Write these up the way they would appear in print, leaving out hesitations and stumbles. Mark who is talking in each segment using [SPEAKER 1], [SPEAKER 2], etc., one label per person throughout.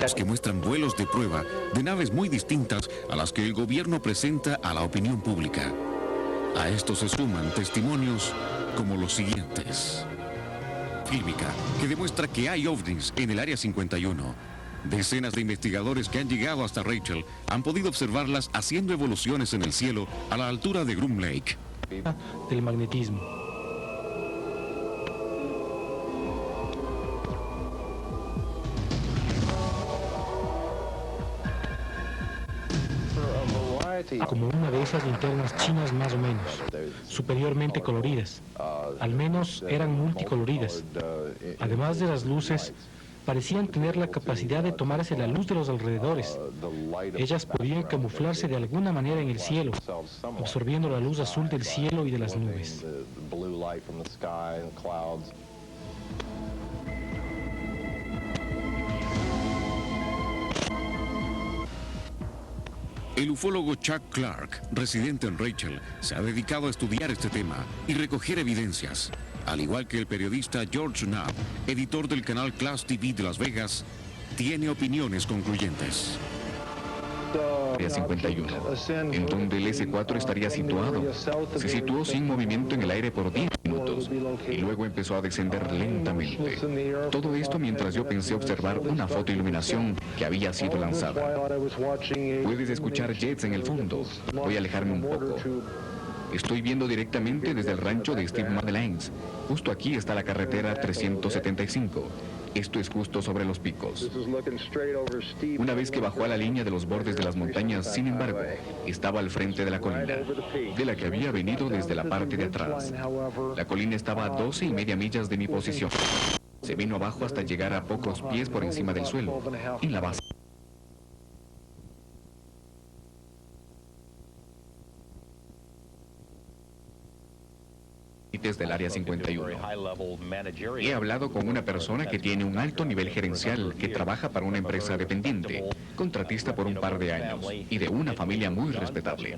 [SPEAKER 1] los que muestran vuelos de prueba de naves muy distintas a las que el gobierno presenta a la opinión pública. A esto se suman testimonios como los siguientes. Fílmica, que demuestra que hay ovnis en el Área 51. Decenas de investigadores que han llegado hasta Rachel han podido observarlas haciendo evoluciones en el cielo a la altura de Groom Lake.
[SPEAKER 2] Del magnetismo. Como una de esas linternas chinas más o menos, superiormente coloridas. Al menos eran multicoloridas. Además de las luces, parecían tener la capacidad de tomarse la luz de los alrededores. Ellas podían camuflarse de alguna manera en el cielo, absorbiendo la luz azul del cielo y de las nubes.
[SPEAKER 1] El ufólogo Chuck Clark, residente en Rachel, se ha dedicado a estudiar este tema y recoger evidencias. Al igual que el periodista George Knapp, editor del canal Class TV de Las Vegas, tiene opiniones concluyentes.
[SPEAKER 3] Área 51, en donde el S-4 estaría situado. Se situó sin movimiento en el aire por 10 minutos y luego empezó a descender lentamente. Todo esto mientras yo pensé observar una fotoiluminación que había sido lanzada. Puedes escuchar jets en el fondo. Voy a alejarme un poco. Estoy viendo directamente desde el rancho de Steve Madeleines. Justo aquí está la carretera 375. Esto es justo sobre los picos. Una vez que bajó a la línea de los bordes de las montañas, sin embargo, estaba al frente de la colina, de la que había venido desde la parte de atrás. La colina estaba a 12,5 millas de mi posición. Se vino abajo hasta llegar a pocos pies por encima del suelo, en la base. Del Área 51. He hablado con una persona que tiene un alto nivel gerencial, que trabaja para una empresa dependiente, contratista por un par de años, y de una familia muy respetable.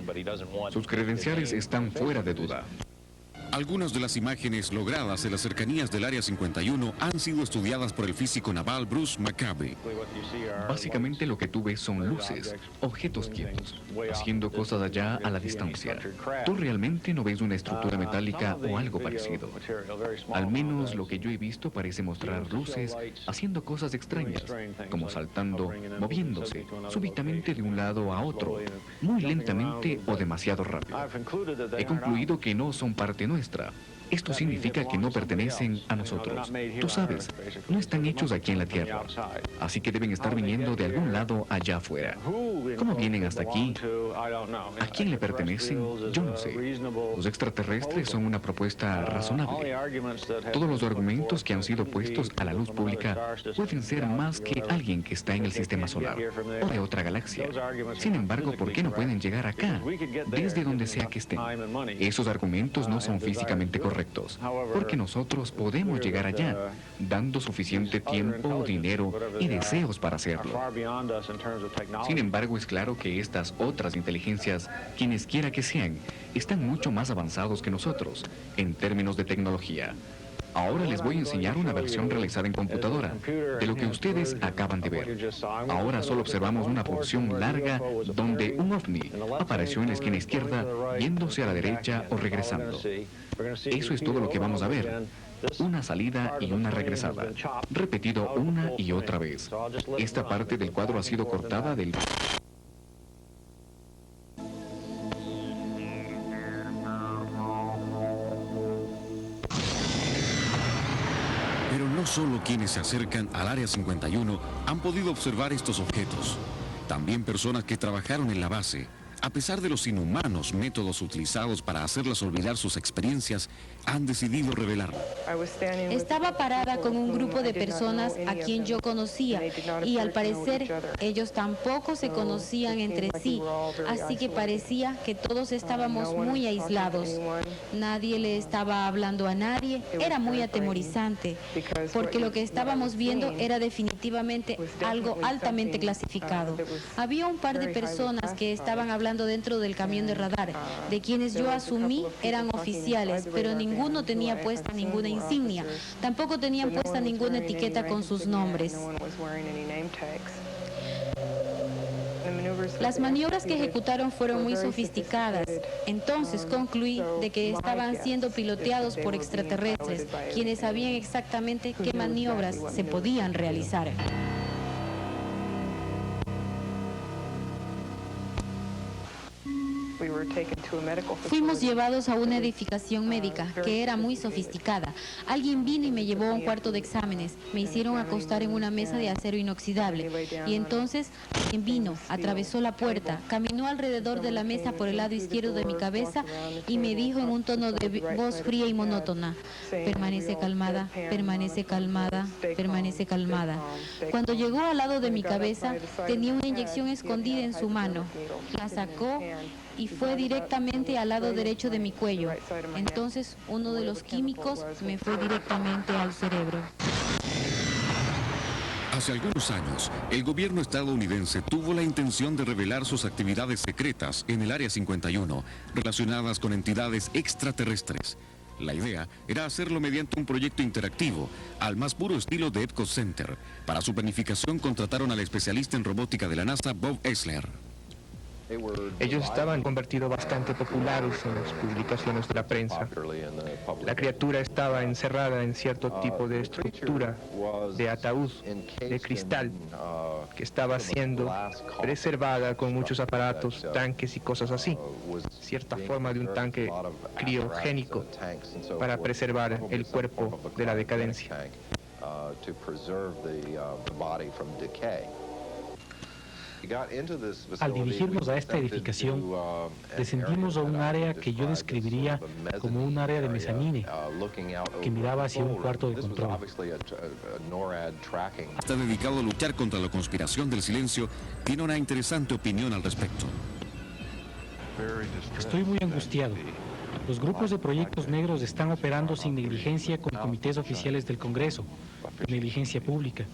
[SPEAKER 3] Sus credenciales están fuera de duda.
[SPEAKER 1] Algunas de las imágenes logradas en las cercanías del Área 51 han sido estudiadas por el físico naval Bruce McCabe.
[SPEAKER 3] Básicamente lo que tú ves son luces, objetos quietos, haciendo cosas allá a la distancia. Tú realmente no ves una estructura metálica o algo parecido. Al menos lo que yo he visto parece mostrar luces haciendo cosas extrañas, como saltando, moviéndose, súbitamente de un lado a otro, muy lentamente o demasiado rápido. He concluido que no son parte nuestra. Esto significa que no pertenecen a nosotros. Tú sabes, no están hechos aquí en la Tierra. Así que deben estar viniendo de algún lado allá afuera. ¿Cómo vienen hasta aquí? ¿A quién le pertenecen? Yo no sé. Los extraterrestres son una propuesta razonable. Todos los argumentos que han sido puestos a la luz pública pueden ser más que alguien que está en el sistema solar o de otra galaxia. Sin embargo, ¿por qué no pueden llegar acá, desde donde sea que estén? Esos argumentos no son físicamente correctos, porque nosotros podemos llegar allá, dando suficiente tiempo, dinero y deseos para hacerlo. Sin embargo, es claro que estas otras inteligencias, quienes quiera que sean, están mucho más avanzados que nosotros, en términos de tecnología. Ahora les voy a enseñar una versión realizada en computadora de lo que ustedes acaban de ver. Ahora solo observamos una porción larga donde un ovni apareció en la esquina izquierda, yéndose a la derecha o regresando. Eso es todo lo que vamos a ver. Una salida y una regresada, repetido una y otra vez. Esta parte del cuadro ha sido cortada del...
[SPEAKER 1] Pero no solo quienes se acercan al Área 51 han podido observar estos objetos. También personas que trabajaron en la base, a pesar de los inhumanos métodos utilizados para hacerlas olvidar sus experiencias, han decidido revelarlo.
[SPEAKER 4] Estaba parada con un grupo de personas a quien yo conocía y al parecer ellos tampoco se conocían entre sí, así que parecía que todos estábamos muy aislados. Nadie le estaba hablando a nadie, era muy atemorizante, porque lo que estábamos viendo era definitivamente algo altamente clasificado. Había un par de personas que estaban hablando dentro del camión de radar, de quienes yo asumí eran oficiales, pero ninguno tenía puesta ninguna insignia, tampoco tenían puesta ninguna etiqueta con sus nombres. Las maniobras que ejecutaron fueron muy sofisticadas. Entonces concluí de que estaban siendo piloteados por extraterrestres, quienes sabían exactamente qué maniobras se podían realizar. Fuimos llevados a una edificación médica que era muy sofisticada. Alguien vino y me llevó a un cuarto de exámenes. Me hicieron acostar en una mesa de acero inoxidable. Y entonces alguien vino, atravesó la puerta, caminó alrededor de la mesa por el lado izquierdo de mi cabeza y me dijo en un tono de voz fría y monótona: permanece calmada, permanece calmada, permanece calmada. Cuando llegó al lado de mi cabeza, tenía una inyección escondida en su mano. La sacó y fue directamente al lado derecho de mi cuello. Entonces, uno de los químicos me fue directamente al cerebro.
[SPEAKER 1] Hace algunos años, el gobierno estadounidense tuvo la intención de revelar sus actividades secretas en el Área 51, relacionadas con entidades extraterrestres. La idea era hacerlo mediante un proyecto interactivo, al más puro estilo de Epcot Center. Para su planificación contrataron al especialista en robótica de la NASA, Bob Esler.
[SPEAKER 5] Ellos estaban convertidos bastante populares en las publicaciones de la prensa. La criatura estaba encerrada en cierto tipo de estructura, de ataúd, de cristal, que estaba siendo preservada con muchos aparatos, tanques y cosas así. Cierta forma de un tanque criogénico para preservar el cuerpo de la decadencia.
[SPEAKER 2] Al dirigirnos a esta edificación, descendimos a un área que yo describiría como un área de mezanine, que miraba hacia un cuarto de control.
[SPEAKER 1] Está dedicado a luchar contra la conspiración del silencio, tiene una interesante opinión al respecto.
[SPEAKER 2] Estoy muy angustiado. Los grupos de proyectos negros están operando sin negligencia con comités oficiales del Congreso, negligencia pública,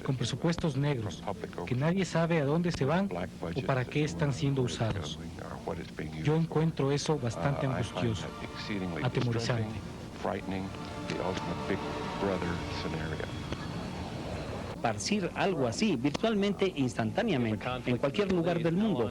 [SPEAKER 2] con presupuestos negros, que nadie sabe a dónde se van o para qué están siendo usados. Yo encuentro eso bastante angustioso, atemorizante.
[SPEAKER 6] Esparcir algo así virtualmente instantáneamente en cualquier lugar del mundo.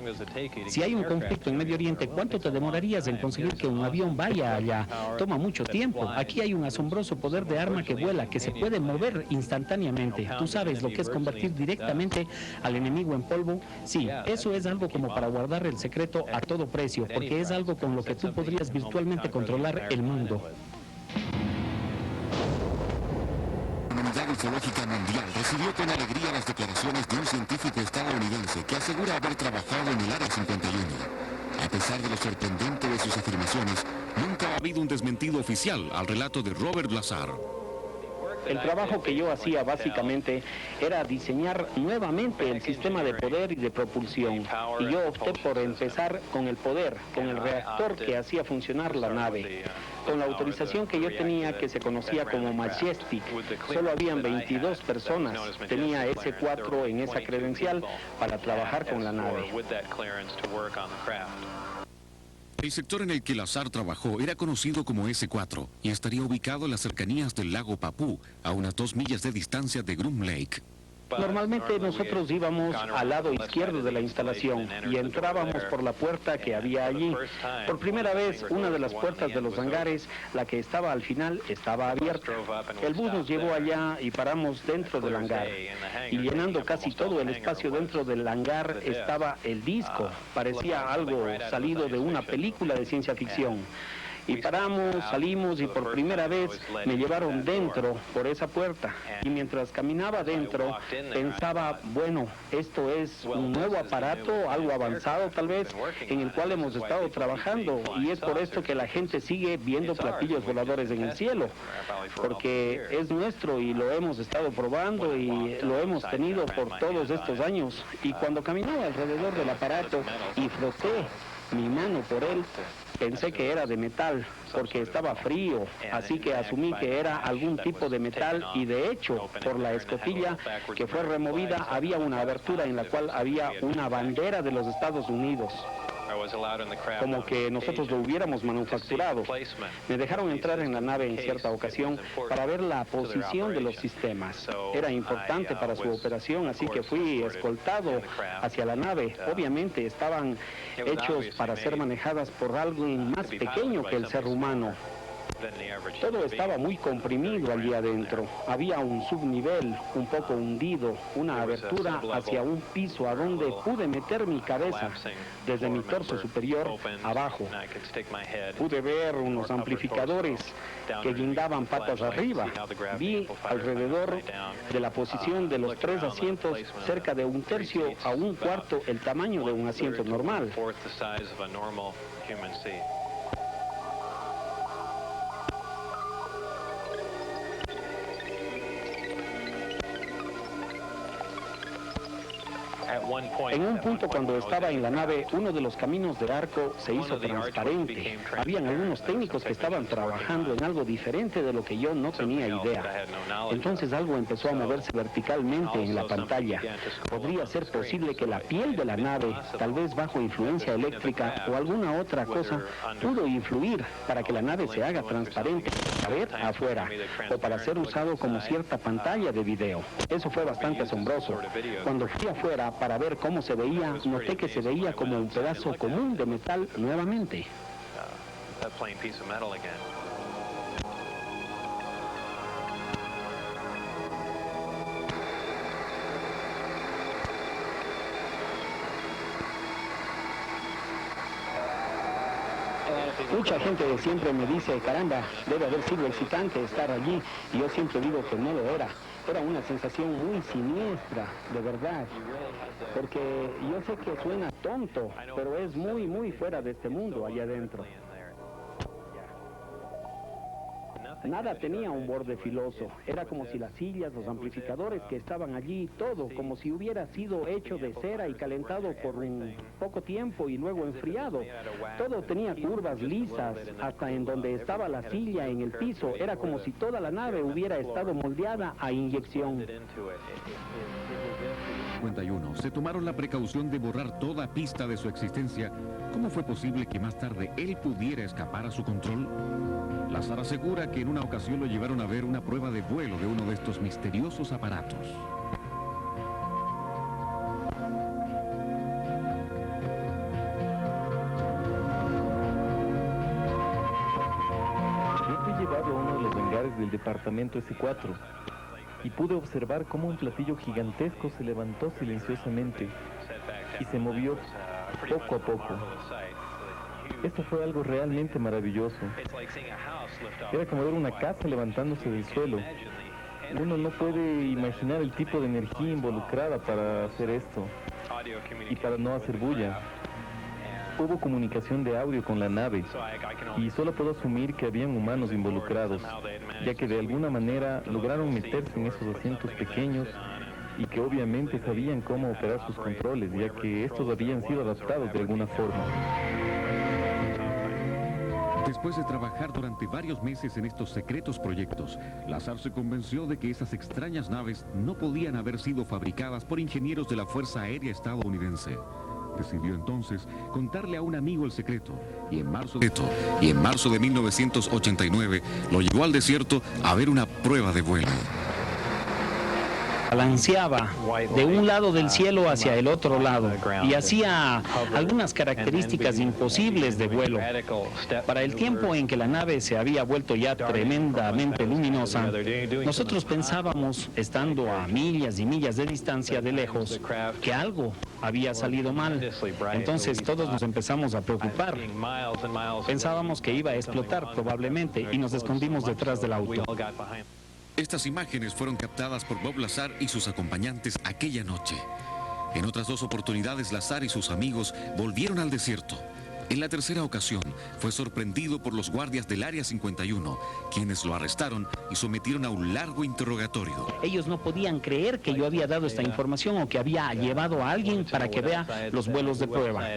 [SPEAKER 6] Si hay un conflicto en Medio Oriente, ¿cuánto te demorarías en conseguir que un avión vaya allá? Toma mucho tiempo. Aquí hay un asombroso poder de arma que vuela, que se puede mover instantáneamente. ¿Tú sabes lo que es convertir directamente al enemigo en polvo? Sí, eso es algo como para guardar el secreto a todo precio, porque es algo con lo que tú podrías virtualmente controlar el mundo.
[SPEAKER 1] La Comunidad Ufológica Mundial recibió con alegría las declaraciones de un científico estadounidense que asegura haber trabajado en el Área 51. A pesar de lo sorprendente de sus afirmaciones, nunca ha habido un desmentido oficial al relato de Robert Lazar.
[SPEAKER 6] El trabajo que yo hacía básicamente era diseñar nuevamente el sistema de poder y de propulsión. Y yo opté por empezar con el poder, con el reactor que hacía funcionar la nave. Con la autorización que yo tenía, que se conocía como Majestic, solo habían 22 personas. Tenía S4 en esa credencial para trabajar con la nave.
[SPEAKER 1] El sector en el que Lazar trabajó era conocido como S4 y estaría ubicado en las cercanías del lago Papú, a unas 2 millas de distancia de Groom Lake.
[SPEAKER 6] Normalmente nosotros íbamos al lado izquierdo de la instalación y entrábamos por la puerta que había allí. Por primera vez, una de las puertas de los hangares, la que estaba al final, estaba abierta. El bus nos llevó allá y paramos dentro del hangar. Y llenando casi todo el espacio dentro del hangar estaba el disco. Parecía algo salido de una película de ciencia ficción. Y paramos, salimos y por primera vez me llevaron dentro por esa puerta. Y mientras caminaba dentro pensaba, bueno, esto es un nuevo aparato, algo avanzado tal vez, en el cual hemos estado trabajando. Y es por esto que la gente sigue viendo platillos voladores en el cielo. Porque es nuestro y lo hemos estado probando y lo hemos tenido por todos estos años. Y cuando caminaba alrededor del aparato y froté mi mano por él, pensé que era de metal, porque estaba frío, así que asumí que era algún tipo de metal y de hecho, por la escotilla que fue removida, había una abertura en la cual había una bandera de los Estados Unidos. como que nosotros lo hubiéramos manufacturado. Me dejaron entrar en la nave en cierta ocasión para ver la posición de los sistemas. Era importante para su operación, así que fui escoltado hacia la nave. Obviamente estaban hechos para ser manejadas por alguien más pequeño que el ser humano. Todo estaba muy comprimido allí adentro. Había un subnivel un poco hundido, una abertura hacia un piso a donde pude meter mi cabeza desde mi torso superior abajo. Pude ver unos amplificadores que guindaban patas arriba. Vi alrededor de la posición de los 3 asientos cerca de 1/3 a 1/4 el tamaño de un asiento normal. En un punto, cuando estaba en la nave, uno de los caminos de arco se hizo transparente. Habían algunos técnicos que estaban trabajando en algo diferente de lo que yo no tenía idea. Entonces algo empezó a moverse verticalmente en la pantalla. Podría ser posible que la piel de la nave, tal vez bajo influencia eléctrica o alguna otra cosa, pudo influir para que la nave se haga transparente para ver afuera o para ser usado como cierta pantalla de video. Eso fue bastante asombroso. Cuando fui afuera para ver cómo se veía, noté que se veía como un pedazo común de metal nuevamente. Mucha gente siempre me dice, caramba, debe haber sido excitante estar allí, y yo siempre digo que no lo era. Era una sensación muy siniestra, de verdad, porque yo sé que suena tonto, pero es muy, muy fuera de este mundo allá adentro. Nada tenía un borde filoso, era como si las sillas, los amplificadores que estaban allí, todo como si hubiera sido hecho de cera y calentado por un poco tiempo y luego enfriado. Todo tenía curvas lisas, hasta en donde estaba la silla en el piso, era como si toda la nave hubiera estado moldeada a inyección.
[SPEAKER 1] 51. Se tomaron la precaución de borrar toda pista de su existencia. ¿Cómo fue posible que más tarde él pudiera escapar a su control? Lazar asegura que en una ocasión lo llevaron a ver una prueba de vuelo de uno de estos misteriosos aparatos.
[SPEAKER 7] Yo fui llevado a uno de los hangares del departamento S4 y pude observar cómo un platillo gigantesco se levantó silenciosamente y se movió poco a poco. Esto fue algo realmente maravilloso. Era como ver una casa levantándose del suelo. Uno no puede imaginar el tipo de energía involucrada para hacer esto y para no hacer bulla. Hubo comunicación de audio con la nave y solo puedo asumir que habían humanos involucrados, ya que de alguna manera lograron meterse en esos asientos pequeños y que obviamente sabían cómo operar sus controles, ya que estos habían sido adaptados de alguna forma.
[SPEAKER 1] Después de trabajar durante varios meses en estos secretos proyectos, Lazar se convenció de que esas extrañas naves no podían haber sido fabricadas por ingenieros de la Fuerza Aérea estadounidense. Decidió entonces contarle a un amigo el secreto y en marzo de 1989 lo llevó al desierto a ver una prueba de vuelo.
[SPEAKER 6] Balanceaba de un lado del cielo hacia el otro lado y hacía algunas características imposibles de vuelo. Para el tiempo en que la nave se había vuelto ya tremendamente luminosa, nosotros pensábamos, estando a millas y millas de distancia de lejos, que algo había salido mal. Entonces todos nos empezamos a preocupar. Pensábamos que iba a explotar probablemente y nos escondimos detrás del auto.
[SPEAKER 1] Estas imágenes fueron captadas por Bob Lazar y sus acompañantes aquella noche. En otras 2 oportunidades, Lazar y sus amigos volvieron al desierto. En la tercera ocasión, fue sorprendido por los guardias del Área 51, quienes lo arrestaron y sometieron a un largo interrogatorio.
[SPEAKER 6] Ellos no podían creer que yo había dado esta información o que había llevado a alguien para que vea los vuelos de prueba.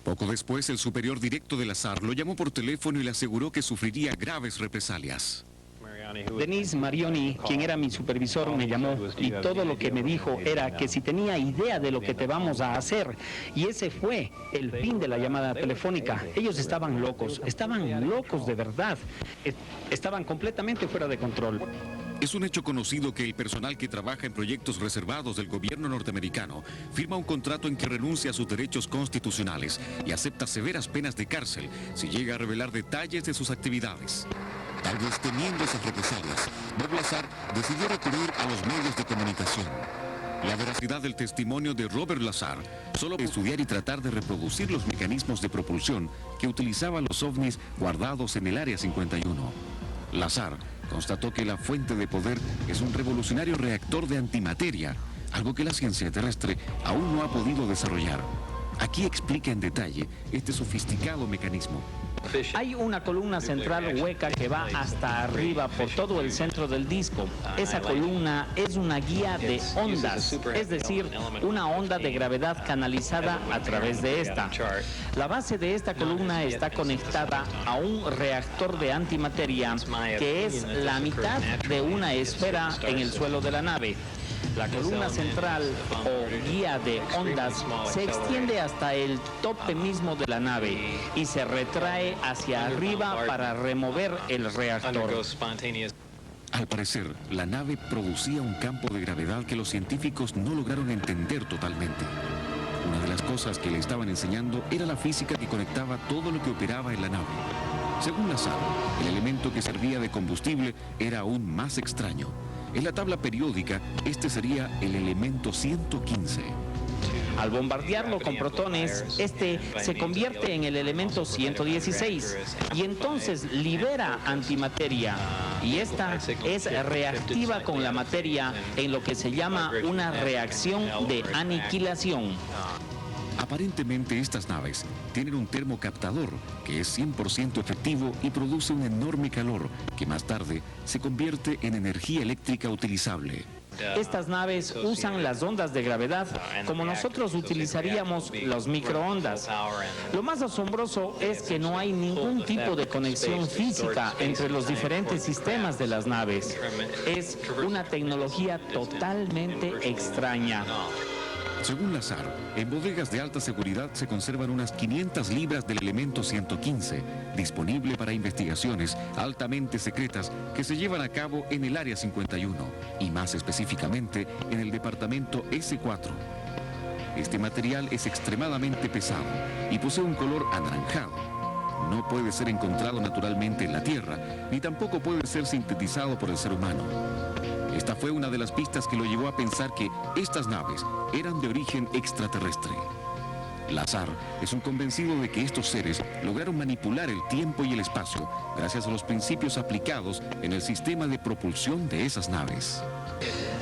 [SPEAKER 1] Poco después, el superior directo de Lazar lo llamó por teléfono y le aseguró que sufriría graves represalias.
[SPEAKER 6] Denis Marioni, quien era mi supervisor, me llamó y todo lo que me dijo era que si tenía idea de lo que te vamos a hacer. Y ese fue el fin de la llamada telefónica. Ellos estaban locos de verdad. Estaban completamente fuera de control.
[SPEAKER 1] Es un hecho conocido que el personal que trabaja en proyectos reservados del gobierno norteamericano firma un contrato en que renuncia a sus derechos constitucionales y acepta severas penas de cárcel si llega a revelar detalles de sus actividades. Tal vez temiendo esas represalias, Bob Lazar decidió recurrir a los medios de comunicación. La veracidad del testimonio de Robert Lazar solo puede estudiar y tratar de reproducir los mecanismos de propulsión que utilizaban los ovnis guardados en el Área 51. Lazar constató que la fuente de poder es un revolucionario reactor de antimateria, algo que la ciencia terrestre aún no ha podido desarrollar. Aquí explica en detalle este sofisticado mecanismo.
[SPEAKER 6] Hay una columna central hueca que va hasta arriba por todo el centro del disco. Esa columna es una guía de ondas, es decir, una onda de gravedad canalizada a través de esta. La base de esta columna está conectada a un reactor de antimateria que es la mitad de una esfera en el suelo de la nave. La columna central o guía de ondas se extiende hasta el tope mismo de la nave y se retrae hacia arriba para remover el reactor.
[SPEAKER 1] Al parecer, la nave producía un campo de gravedad que los científicos no lograron entender totalmente. Una de las cosas que le estaban enseñando era la física que conectaba todo lo que operaba en la nave. Según Lazar, el elemento que servía de combustible era aún más extraño. En la tabla periódica, este sería el elemento 115.
[SPEAKER 6] Al bombardearlo con protones, este se convierte en el elemento 116 y entonces libera antimateria. Y esta es reactiva con la materia en lo que se llama una reacción de aniquilación.
[SPEAKER 1] Aparentemente estas naves tienen un termocaptador que es 100% efectivo y produce un enorme calor que más tarde se convierte en energía eléctrica utilizable.
[SPEAKER 6] Estas naves usan las ondas de gravedad como nosotros utilizaríamos los microondas. Lo más asombroso es que no hay ningún tipo de conexión física entre los diferentes sistemas de las naves. Es una tecnología totalmente extraña.
[SPEAKER 1] Según Lazar, en bodegas de alta seguridad se conservan unas 500 libras del elemento 115, disponible para investigaciones altamente secretas que se llevan a cabo en el Área 51 y más específicamente en el departamento S4. Este material es extremadamente pesado y posee un color anaranjado. No puede ser encontrado naturalmente en la Tierra, ni tampoco puede ser sintetizado por el ser humano. Esta fue una de las pistas que lo llevó a pensar que estas naves eran de origen extraterrestre. Lazar es un convencido de que estos seres lograron manipular el tiempo y el espacio gracias a los principios aplicados en el sistema de propulsión de esas naves.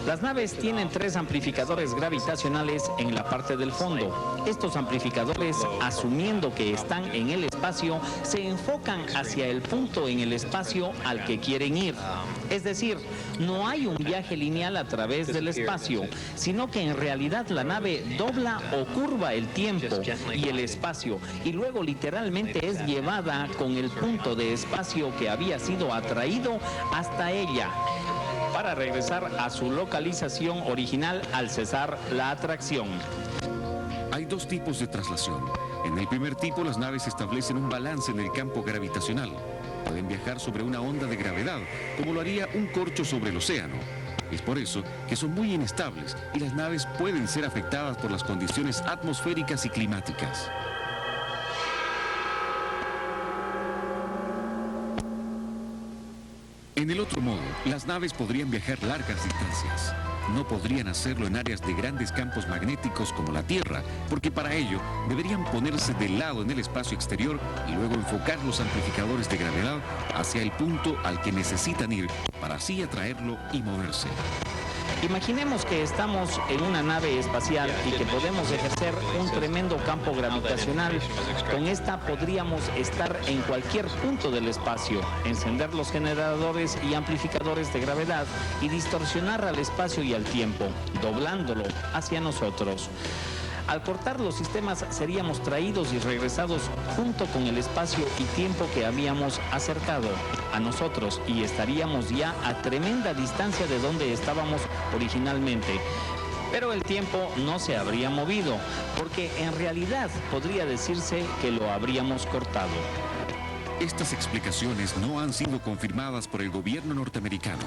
[SPEAKER 6] Las naves tienen 3 amplificadores gravitacionales en la parte del fondo. Estos amplificadores, asumiendo que están en el espacio, se enfocan hacia el punto en el espacio al que quieren ir. Es decir, no hay un viaje lineal a través del espacio, sino que en realidad la nave dobla o curva el tiempo y el espacio, y luego literalmente es llevada con el punto de espacio que había sido atraído hasta ella, para regresar a su localización original al cesar la atracción.
[SPEAKER 1] Hay 2 tipos de traslación. En el primer tipo, las naves establecen un balance en el campo gravitacional. Pueden viajar sobre una onda de gravedad, como lo haría un corcho sobre el océano. Es por eso que son muy inestables y las naves pueden ser afectadas por las condiciones atmosféricas y climáticas. En el otro modo, las naves podrían viajar largas distancias. No podrían hacerlo en áreas de grandes campos magnéticos como la Tierra, porque para ello deberían ponerse de lado en el espacio exterior y luego enfocar los amplificadores de gravedad hacia el punto al que necesitan ir para así atraerlo y moverse.
[SPEAKER 6] Imaginemos que estamos en una nave espacial y que podemos ejercer un tremendo campo gravitacional. Con esta podríamos estar en cualquier punto del espacio, encender los generadores y amplificadores de gravedad y distorsionar al espacio y al tiempo, doblándolo hacia nosotros. Al cortar los sistemas seríamos traídos y regresados junto con el espacio y tiempo que habíamos acercado a nosotros y estaríamos ya a tremenda distancia de donde estábamos originalmente. Pero el tiempo no se habría movido, porque en realidad podría decirse que lo habríamos cortado.
[SPEAKER 1] Estas explicaciones no han sido confirmadas por el gobierno norteamericano,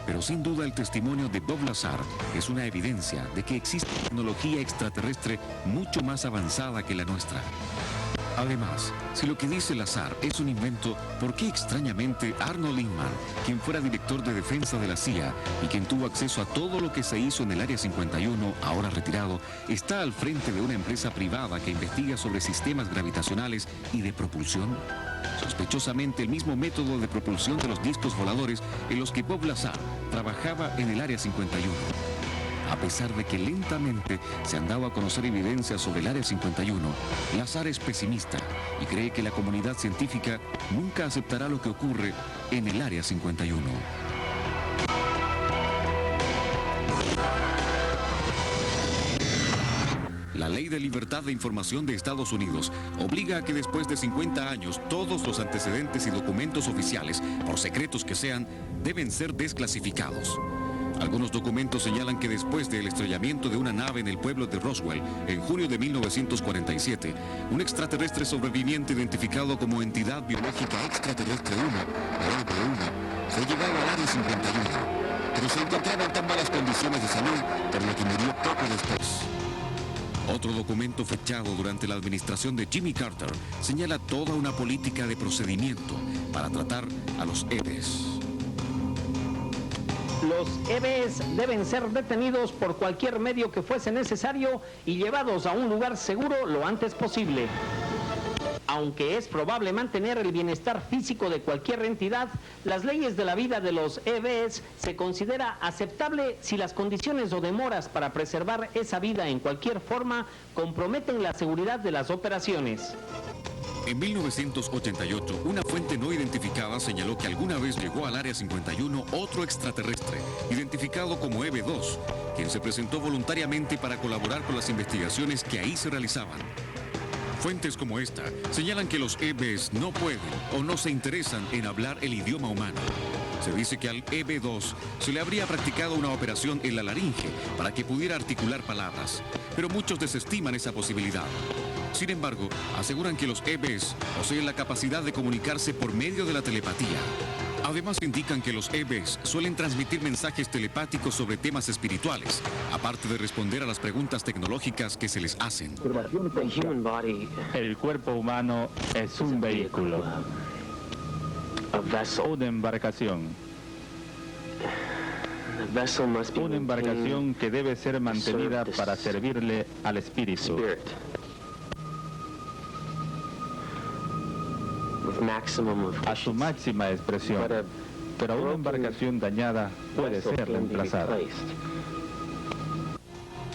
[SPEAKER 1] pero sin duda el testimonio de Bob Lazar es una evidencia de que existe tecnología extraterrestre mucho más avanzada que la nuestra. Además, si lo que dice Lazar es un invento, ¿por qué extrañamente Arnold Lindman, quien fuera director de defensa de la CIA y quien tuvo acceso a todo lo que se hizo en el Área 51, ahora retirado, está al frente de una empresa privada que investiga sobre sistemas gravitacionales y de propulsión? Sospechosamente el mismo método de propulsión de los discos voladores en los que Bob Lazar trabajaba en el Área 51. A pesar de que lentamente se han dado a conocer evidencias sobre el Área 51, Lazar es pesimista y cree que la comunidad científica nunca aceptará lo que ocurre en el Área 51. La Ley de Libertad de Información de Estados Unidos obliga a que después de 50 años todos los antecedentes y documentos oficiales, por secretos que sean, deben ser desclasificados. Algunos documentos señalan que después del estrellamiento de una nave en el pueblo de Roswell, en junio de 1947, un extraterrestre sobreviviente identificado como Entidad Biológica Extraterrestre 1, o EB1, fue llevado al Área 51, pero se encontraba en tan malas condiciones de salud, por lo que murió poco después. Otro documento fechado durante la administración de Jimmy Carter señala toda una política de procedimiento para tratar a los EBs.
[SPEAKER 6] Los EBs deben ser detenidos por cualquier medio que fuese necesario y llevados a un lugar seguro lo antes posible. Aunque es probable mantener el bienestar físico de cualquier entidad, las leyes de la vida de los EBs se considera aceptable si las condiciones o demoras para preservar esa vida en cualquier forma comprometen la seguridad de las operaciones.
[SPEAKER 1] En 1988, una fuente no identificada señaló que alguna vez llegó al Área 51 otro extraterrestre, identificado como EB2, quien se presentó voluntariamente para colaborar con las investigaciones que ahí se realizaban. Fuentes como esta señalan que los EBs no pueden o no se interesan en hablar el idioma humano. Se dice que al EB2 se le habría practicado una operación en la laringe para que pudiera articular palabras, pero muchos desestiman esa posibilidad. Sin embargo, aseguran que los EBs poseen la capacidad de comunicarse por medio de la telepatía. Además, indican que los EBs suelen transmitir mensajes telepáticos sobre temas espirituales, aparte de responder a las preguntas tecnológicas que se les hacen.
[SPEAKER 8] El cuerpo humano es un vehículo, una embarcación. Una embarcación que debe ser mantenida para servirle al espíritu. A su máxima expresión, pero una embarcación dañada puede ser reemplazada.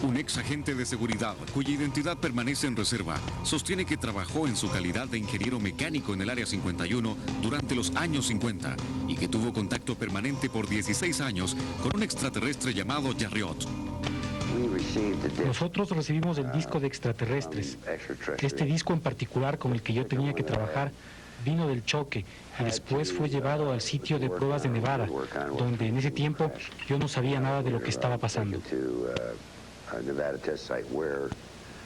[SPEAKER 1] Un ex agente de seguridad, cuya identidad permanece en reserva, sostiene que trabajó en su calidad de ingeniero mecánico en el Área 51 durante los años 50 y que tuvo contacto permanente por 16 años con un extraterrestre llamado Jarriot.
[SPEAKER 2] Nosotros recibimos el disco de extraterrestres. Este disco en particular con el que yo tenía que trabajar vino del choque y después fue llevado al sitio de pruebas de Nevada, donde en ese tiempo yo no sabía nada de lo que estaba pasando.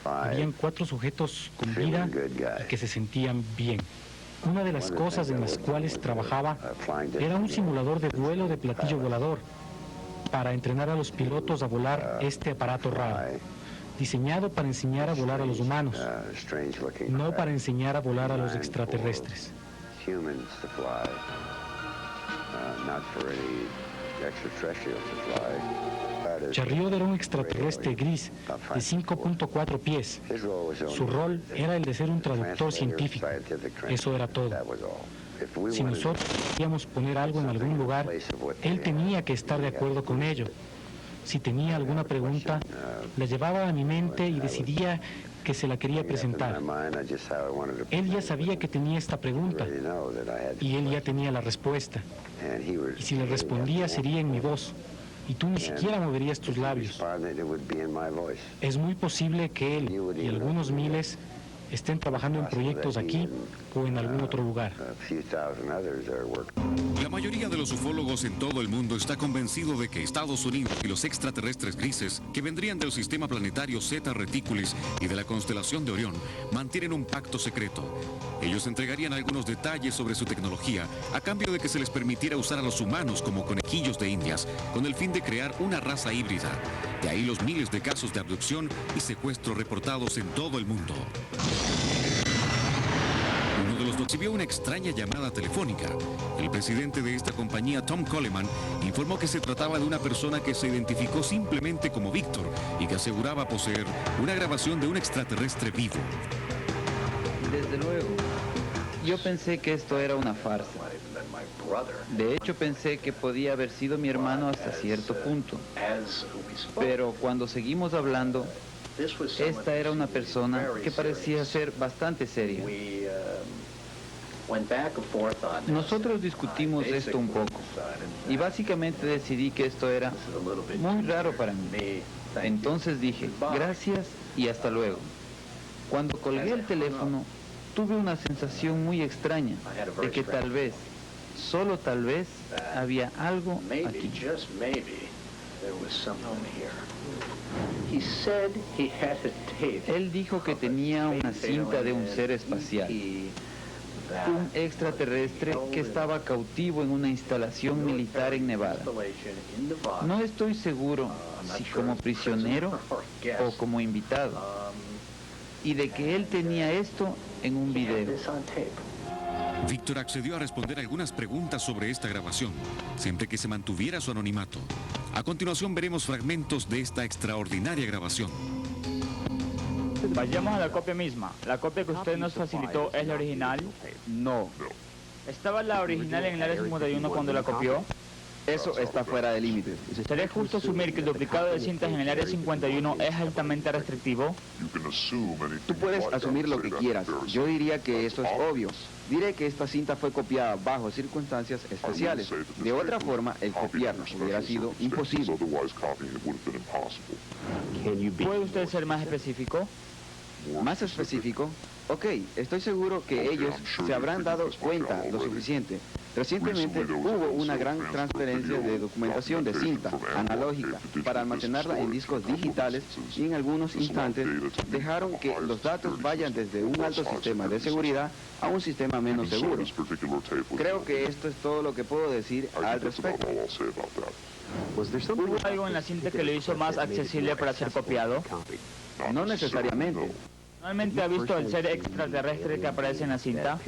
[SPEAKER 2] Habían 4 sujetos con vida y que se sentían bien. Una de las cosas en las cuales trabajaba era un simulador de vuelo de platillo volador para entrenar a los pilotos a volar este aparato raro, diseñado para enseñar a volar a los humanos, no para enseñar a volar a los extraterrestres. Jarriot era un extraterrestre gris de 5.4 pies. Su rol era el de ser un traductor científico. Eso era todo. Si nosotros queríamos poner algo en algún lugar, él tenía que estar de acuerdo con ello. Si tenía alguna pregunta, la llevaba a mi mente y decidía que se la quería presentar. Él ya sabía que tenía esta pregunta y él ya tenía la respuesta. Y si le respondía sería en mi voz. y tú ni siquiera moverías tus labios. Es muy posible que él y algunos miles estén trabajando en proyectos aquí o en algún otro lugar.
[SPEAKER 1] La mayoría de los ufólogos en todo el mundo está convencido de que Estados Unidos y los extraterrestres grises, que vendrían del sistema planetario Zeta Reticulis y de la constelación de Orión, mantienen un pacto secreto. Ellos entregarían algunos detalles sobre su tecnología a cambio de que se les permitiera usar a los humanos como conejillos de indias, con el fin de crear una raza híbrida. De ahí los miles de casos de abducción y secuestro reportados en todo el mundo. Uno de los dos recibió una extraña llamada telefónica. El presidente de esta compañía, Tom Coleman, informó que se trataba de una persona que se identificó simplemente como Víctor y que aseguraba poseer una grabación de un extraterrestre vivo.
[SPEAKER 9] Desde luego, yo pensé que esto era una farsa. De hecho, pensé que podía haber sido mi hermano hasta cierto punto. Pero cuando seguimos hablando, esta era una persona que parecía ser bastante seria. Nosotros discutimos esto un poco y básicamente decidí que esto era muy raro para mí. Entonces dije, gracias y hasta luego. Cuando colgué el teléfono, tuve una sensación muy extraña de que tal vez, solo tal vez, había algo aquí. Él dijo que tenía una cinta de un ser espacial, un extraterrestre que estaba cautivo en una instalación militar en Nevada. No estoy seguro si como prisionero o como invitado, y de que él tenía esto en un video.
[SPEAKER 1] Víctor accedió a responder algunas preguntas sobre esta grabación, siempre que se mantuviera su anonimato. A continuación veremos fragmentos de esta extraordinaria grabación.
[SPEAKER 10] Vayamos a la copia misma. ¿La copia que usted nos facilitó es la original?
[SPEAKER 11] No.
[SPEAKER 10] ¿Estaba la original en el área 51 cuando la copió?
[SPEAKER 11] Eso está fuera de límites.
[SPEAKER 10] ¿Sería justo asumir que el duplicado de cintas en el área 51 es altamente restrictivo?
[SPEAKER 11] Tú puedes asumir lo que quieras. Yo diría que eso es obvio. Diré que esta cinta fue copiada bajo circunstancias especiales. De otra forma, el copiarla hubiera sido imposible.
[SPEAKER 10] ¿Puede usted ser más específico?
[SPEAKER 11] ¿Más específico? Ok, estoy seguro que ellos se habrán dado cuenta lo suficiente. Recientemente hubo una gran transferencia de documentación de cinta analógica para almacenarla en discos digitales y en algunos instantes dejaron que los datos vayan desde un alto sistema de seguridad a un sistema menos seguro. Creo que esto es todo lo que puedo decir al respecto.
[SPEAKER 10] ¿Hubo algo en la cinta que lo hizo más accesible para ser copiado?
[SPEAKER 11] No necesariamente.
[SPEAKER 10] ¿Normalmente ha visto el ser extraterrestre que aparece en la cinta?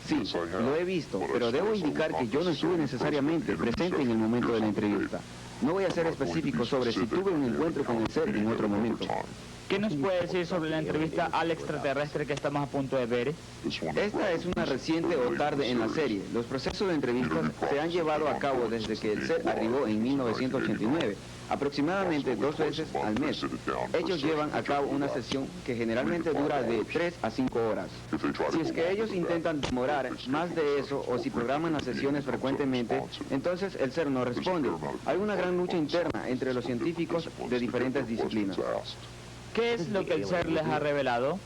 [SPEAKER 11] Sí, lo he visto, pero debo indicar que yo no estuve necesariamente presente en el momento de la entrevista. No voy a ser específico sobre si tuve un encuentro con el ser en otro momento.
[SPEAKER 10] ¿Qué nos puede decir sobre la entrevista al extraterrestre que estamos a punto de ver?
[SPEAKER 11] Esta es una reciente o tarde en la serie. Los procesos de entrevistas se han llevado a cabo desde que el ser arribó en 1989, aproximadamente 2 veces al mes. Ellos llevan a cabo una sesión que generalmente dura de 3 a 5 horas. Si es que ellos intentan demorar más de eso o si programan las sesiones frecuentemente, entonces el ser no responde. Hay una gran lucha interna entre los científicos de diferentes disciplinas.
[SPEAKER 10] ¿Qué es lo que el ser les ha revelado?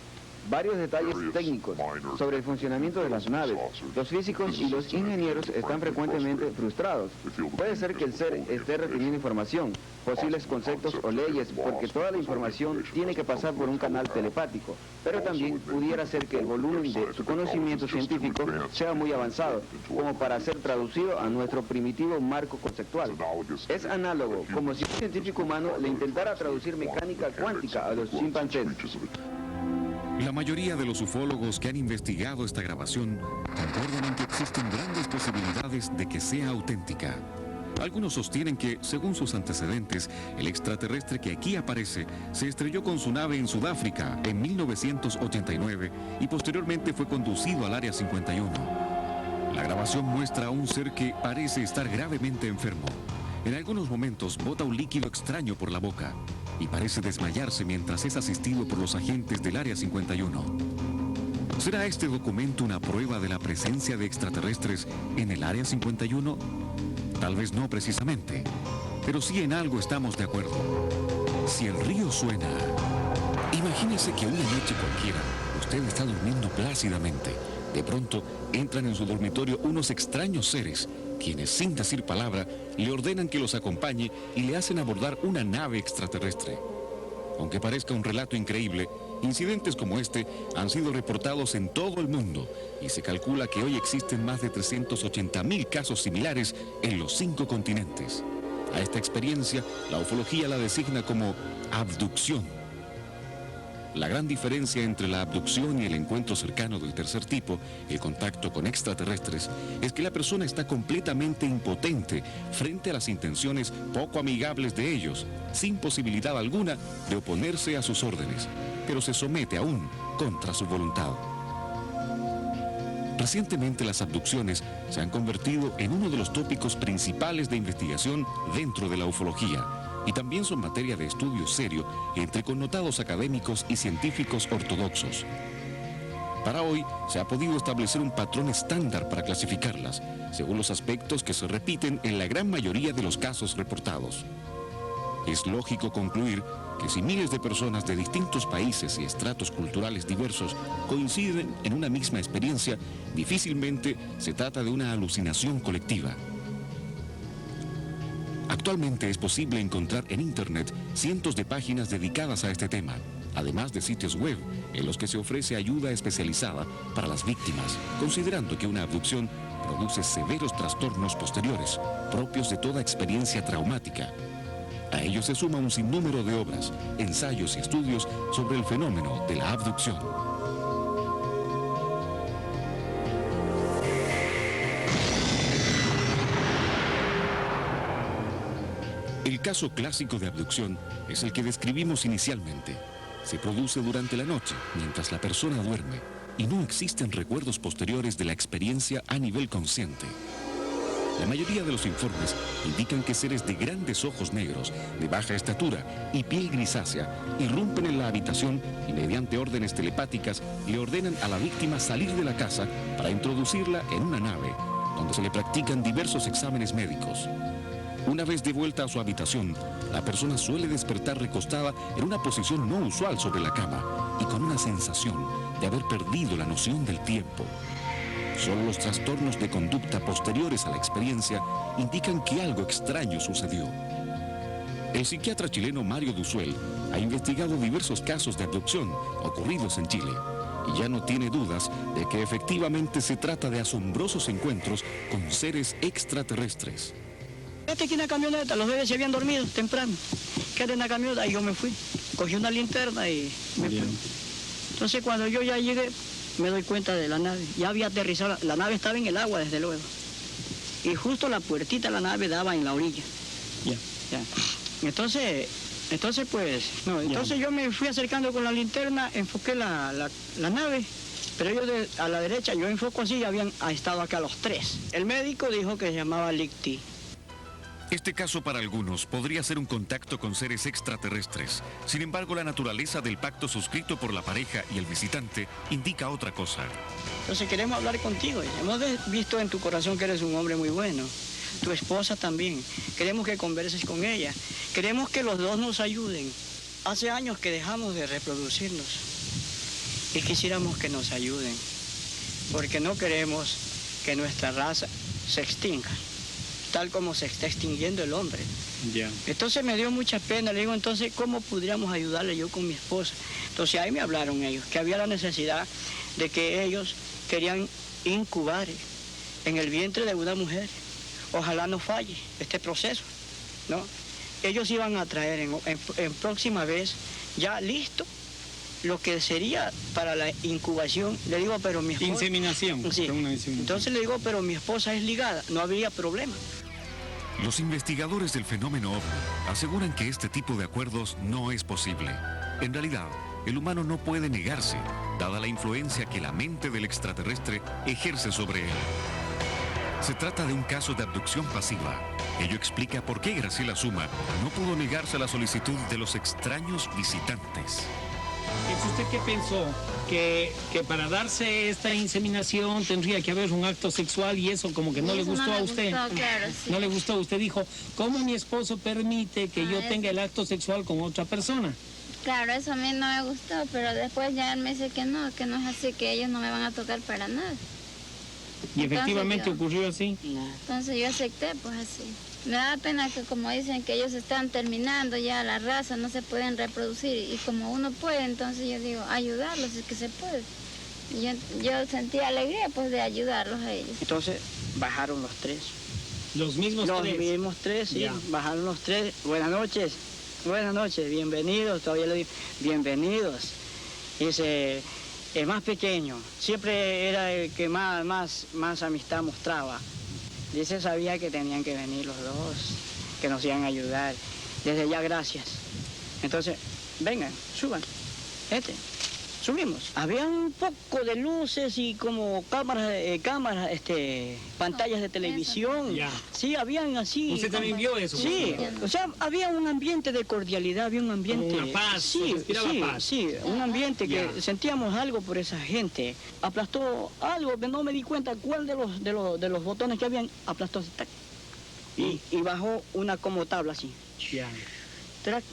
[SPEAKER 11] Varios detalles técnicos sobre el funcionamiento de las naves. Los físicos y los ingenieros están frecuentemente frustrados. Puede ser que el ser esté reteniendo información, posibles conceptos o leyes, porque toda la información tiene que pasar por un canal telepático. Pero también pudiera ser que el volumen de su conocimiento científico sea muy avanzado, como para ser traducido a nuestro primitivo marco conceptual. Es análogo, como si un científico humano le intentara traducir mecánica cuántica a los chimpancés.
[SPEAKER 1] La mayoría de los ufólogos que han investigado esta grabación concuerdan en que existen grandes posibilidades de que sea auténtica. Algunos sostienen que, según sus antecedentes, el extraterrestre que aquí aparece se estrelló con su nave en Sudáfrica en 1989 y posteriormente fue conducido al Área 51. La grabación muestra a un ser que parece estar gravemente enfermo. En algunos momentos bota un líquido extraño por la boca y parece desmayarse mientras es asistido por los agentes del Área 51. ¿Será este documento una prueba de la presencia de extraterrestres en el Área 51? Tal vez no precisamente. Pero sí en algo estamos de acuerdo. Si el río suena, imagínese que una noche cualquiera usted está durmiendo plácidamente. De pronto entran en su dormitorio unos extraños seres, quienes sin decir palabra le ordenan que los acompañe y le hacen abordar una nave extraterrestre. Aunque parezca un relato increíble, incidentes como este han sido reportados en todo el mundo y se calcula que hoy existen más de 380.000 casos similares en los 5 continentes. A esta experiencia, la ufología la designa como abducción. La gran diferencia entre la abducción y el encuentro cercano del tercer tipo, el contacto con extraterrestres, es que la persona está completamente impotente frente a las intenciones poco amigables de ellos, sin posibilidad alguna de oponerse a sus órdenes, pero se somete aún contra su voluntad. Recientemente las abducciones se han convertido en uno de los tópicos principales de investigación dentro de la ufología, y también son materia de estudio serio entre connotados académicos y científicos ortodoxos. Para hoy se ha podido establecer un patrón estándar para clasificarlas, según los aspectos que se repiten en la gran mayoría de los casos reportados. Es lógico concluir que si miles de personas de distintos países y estratos culturales diversos coinciden en una misma experiencia, difícilmente se trata de una alucinación colectiva. Actualmente es posible encontrar en Internet cientos de páginas dedicadas a este tema, además de sitios web en los que se ofrece ayuda especializada para las víctimas, considerando que una abducción produce severos trastornos posteriores, propios de toda experiencia traumática. A ello se suma un sinnúmero de obras, ensayos y estudios sobre el fenómeno de la abducción. El caso clásico de abducción es el que describimos inicialmente. Se produce durante la noche, mientras la persona duerme, y no existen recuerdos posteriores de la experiencia a nivel consciente. La mayoría de los informes indican que seres de grandes ojos negros, de baja estatura y piel grisácea irrumpen en la habitación y mediante órdenes telepáticas le ordenan a la víctima salir de la casa para introducirla en una nave, donde se le practican diversos exámenes médicos. Una vez de vuelta a su habitación, la persona suele despertar recostada en una posición no usual sobre la cama y con una sensación de haber perdido la noción del tiempo. Solo los trastornos de conducta posteriores a la experiencia indican que algo extraño sucedió. El psiquiatra chileno Mario Duzuel ha investigado diversos casos de abducción ocurridos en Chile y ya no tiene dudas de que efectivamente se trata de asombrosos encuentros con seres extraterrestres.
[SPEAKER 12] Quédate aquí en la camioneta, los bebés se habían dormido temprano. Quédate en la camioneta y yo me fui. Cogí una linterna y me fui. Entonces cuando yo ya llegué, me doy cuenta de la nave. Ya había aterrizado, la nave estaba en el agua desde luego. Y justo la puertita de la nave daba en la orilla. Ya. Entonces yo me fui acercando con la linterna, enfoqué la nave. Pero ellos a la derecha, yo enfoco así, ya habían estado acá los 3. El médico dijo que se llamaba Licti.
[SPEAKER 1] Este caso para algunos podría ser un contacto con seres extraterrestres. Sin embargo, la naturaleza del pacto suscrito por la pareja y el visitante indica otra cosa.
[SPEAKER 12] Entonces queremos hablar contigo. Hemos visto en tu corazón que eres un hombre muy bueno. Tu esposa también. Queremos que converses con ella. Queremos que los dos nos ayuden. Hace años que dejamos de reproducirnos y quisiéramos que nos ayuden, porque no queremos que nuestra raza se extinga, tal como se está extinguiendo el hombre. Entonces me dio mucha pena, le digo, entonces, ¿cómo pudiéramos ayudarle yo con mi esposa? Entonces ahí me hablaron ellos, que había la necesidad de que ellos querían incubar en el vientre de una mujer. Ojalá no falle este proceso, ¿no? Ellos iban a traer en próxima vez, ya listo, lo que sería para la incubación. Le digo, pero mi esposa...
[SPEAKER 13] Inseminación.
[SPEAKER 12] Sí. Entonces le digo, pero mi esposa es ligada, no habría problema.
[SPEAKER 1] Los investigadores del fenómeno OVNI aseguran que este tipo de acuerdos no es posible. En realidad, el humano no puede negarse, dada la influencia que la mente del extraterrestre ejerce sobre él. Se trata de un caso de abducción pasiva. Ello explica por qué Graciela Suma no pudo negarse a la solicitud de los extraños visitantes.
[SPEAKER 13] Existe ¿usted qué pensó? Que para darse esta inseminación tendría que haber un acto sexual y eso como que no le gustó a usted.
[SPEAKER 14] Claro, sí.
[SPEAKER 13] No le gustó. Usted dijo, ¿cómo mi esposo permite que yo tenga el acto sexual con otra persona?
[SPEAKER 14] Claro, eso a mí no me gustó, pero después ya él me dice que no es así, que ellos no me van a tocar para nada.
[SPEAKER 13] ¿Y efectivamente ocurrió así?
[SPEAKER 14] Entonces yo acepté, pues así. Me da pena que, como dicen, que ellos están terminando ya la raza, no se pueden reproducir. Y como uno puede, entonces yo digo, ayudarlos, es que se puede. Y yo sentí alegría, pues, de ayudarlos a ellos.
[SPEAKER 12] Entonces bajaron los tres.
[SPEAKER 13] ¿Los mismos tres?
[SPEAKER 12] Los mismos tres, sí.
[SPEAKER 13] Ya.
[SPEAKER 12] Bajaron los tres. Buenas noches, bienvenidos. Todavía le digo, bienvenidos. Dice, el más pequeño, siempre era el que más amistad mostraba. Dice, sabía que tenían que venir los dos, que nos iban a ayudar. Desde ya, gracias. Entonces, vengan, suban. Subimos. Había un poco de luces y como cámaras, pantallas de televisión.
[SPEAKER 13] Ya.
[SPEAKER 12] Sí, habían así.
[SPEAKER 13] ¿Usted también vio eso?
[SPEAKER 12] Sí, o sea, había un ambiente de cordialidad, había un ambiente...
[SPEAKER 13] Como una paz,
[SPEAKER 12] sí,
[SPEAKER 13] paz.
[SPEAKER 12] Sí, un ambiente que
[SPEAKER 13] Ya.
[SPEAKER 12] sentíamos algo por esa gente. Aplastó algo que no me di cuenta cuál de los botones que habían, aplastó así, tac. Y bajó una como tabla así.
[SPEAKER 13] Ya.
[SPEAKER 12] Trac.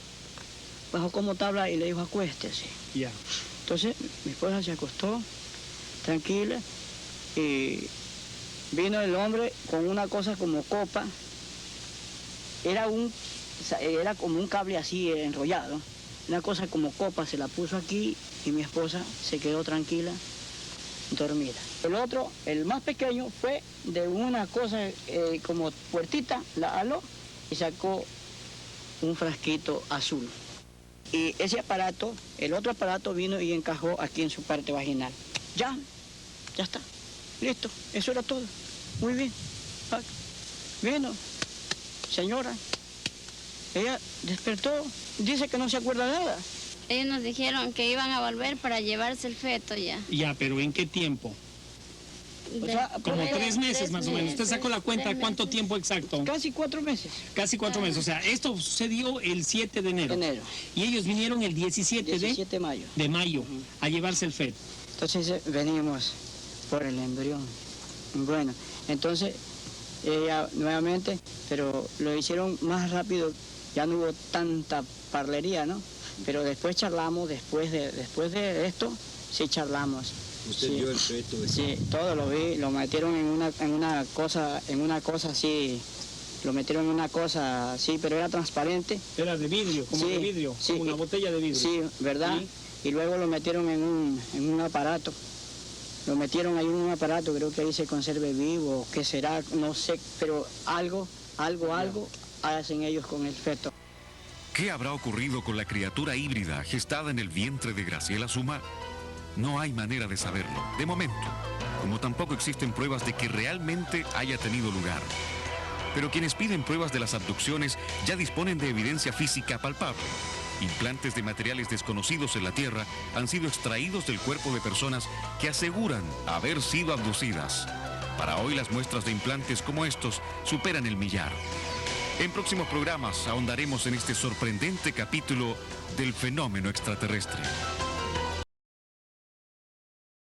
[SPEAKER 12] Bajó como tabla y le dijo, acuéstese.
[SPEAKER 13] Ya.
[SPEAKER 12] Entonces mi esposa se acostó, tranquila, y vino el hombre con una cosa como copa. Era como un cable así enrollado. Una cosa como copa, se la puso aquí y mi esposa se quedó tranquila, dormida. El otro, el más pequeño, fue de una cosa como puertita, la aló y sacó un frasquito azul. Y ese aparato, el otro aparato vino y encajó aquí en su parte vaginal. Ya está, listo, eso era todo. Muy bien. Vino, señora, ella despertó, dice que no se acuerda nada.
[SPEAKER 14] Ellos nos dijeron que iban a volver para llevarse el feto ya.
[SPEAKER 13] Ya, pero ¿en qué tiempo?
[SPEAKER 12] O sea,
[SPEAKER 13] Como 3 meses más o menos. ¿Usted sacó la cuenta cuánto tiempo exacto?
[SPEAKER 12] Casi 4 meses.
[SPEAKER 13] Casi 4 meses. O sea, esto sucedió el 7 de enero. Y ellos vinieron el 17
[SPEAKER 12] de mayo.
[SPEAKER 13] De mayo a llevarse el feto.
[SPEAKER 12] Entonces venimos por el embrión. Bueno, entonces ella nuevamente, pero lo hicieron más rápido, ya no hubo tanta parlería, ¿no? Pero después charlamos, después de esto, sí charlamos.
[SPEAKER 15] ¿Usted vio el feto?
[SPEAKER 12] Sí, todo lo vi, lo metieron en una cosa así, lo metieron en una cosa así, pero era transparente.
[SPEAKER 13] Era de vidrio, como de vidrio, como una botella de vidrio.
[SPEAKER 12] Sí, ¿verdad? ¿Sí? Y luego lo metieron en un aparato. Lo metieron ahí en un aparato, creo que ahí se conserve vivo, ¿qué será? No sé, pero algo hacen ellos con el feto.
[SPEAKER 1] ¿Qué habrá ocurrido con la criatura híbrida gestada en el vientre de Graciela Suma? No hay manera de saberlo, de momento, como tampoco existen pruebas de que realmente haya tenido lugar. Pero quienes piden pruebas de las abducciones ya disponen de evidencia física palpable. Implantes de materiales desconocidos en la Tierra han sido extraídos del cuerpo de personas que aseguran haber sido abducidas. Para hoy las muestras de implantes como estos superan el millar. En próximos programas ahondaremos en este sorprendente capítulo del fenómeno extraterrestre.